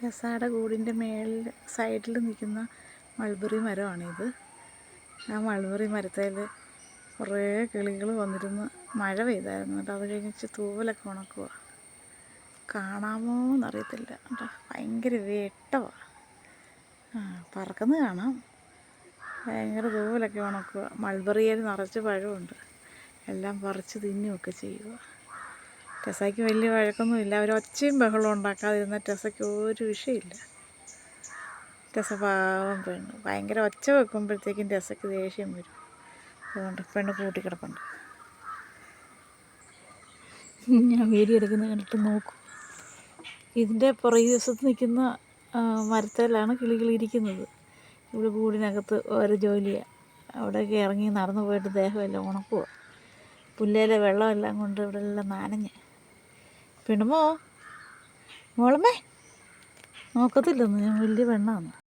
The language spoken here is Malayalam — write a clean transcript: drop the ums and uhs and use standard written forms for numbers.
രസാടെ കൂടിൻ്റെ മേളിൽ സൈഡിൽ നിൽക്കുന്ന മൾബറി മരമാണിത്. ആ മൾബറി മരത്തിൽ കുറേ കിളികൾ വന്നിരുന്ന് മഴ പെയ്തായിരുന്നു കേട്ടോ. അത് കഴിഞ്ഞിട്ട് തൂവലൊക്കെ ഉണക്കുക. കാണാമോ എന്നറിയത്തില്ല കേട്ടോ, ഭയങ്കര വെട്ടമാണ്. പറക്കുന്നത് കാണാം. ഭയങ്കര തൂവലൊക്കെ ഉണക്കുക. മൾബറിയിൽ നിറച്ച് പഴമുണ്ട്. എല്ലാം പറിച്ച് തിന്നുമൊക്കെ ചെയ്യുക. ടെസയ്ക്ക് വലിയ വഴക്കൊന്നുമില്ല. അവർ ഒച്ചയും ബഹളവും ഉണ്ടാക്കാതിരുന്ന ടെസയ്ക്ക് ഒരു വിഷയമില്ല. ടെസ പാവം പെണ്ണ്. ഭയങ്കര ഒച്ച വെക്കുമ്പോഴത്തേക്കും ടെസയ്ക്ക് ദേഷ്യം വരും. അതുകൊണ്ട് പെണ്ണ് കൂട്ടിക്കിടപ്പുണ്ട്. ഞാൻ വീഡിയോ എടുക്കുന്നത് കണ്ടിട്ട് നോക്കൂ. ഇതിൻ്റെ പുറകു വശത്ത് നിൽക്കുന്ന മരത്തേലാണ് കിളികളിരിക്കുന്നത്. ഇവിടെ കൂടിനകത്ത് ഓരോ ജോലിയാണ്. അവിടെയൊക്കെ ഇറങ്ങി നടന്നു പോയിട്ട് ദേഹമെല്ലാം ഉണക്കുക. പുല്ലേലെ വെള്ളമെല്ലാം കൊണ്ട് ഇവിടെ എല്ലാം നനഞ്ഞ്. പെണ്ണുമോ, മോളമ്മേ, നോക്കത്തില്ലെന്ന്, ഞാൻ വലിയ പെണ്ണാണ്.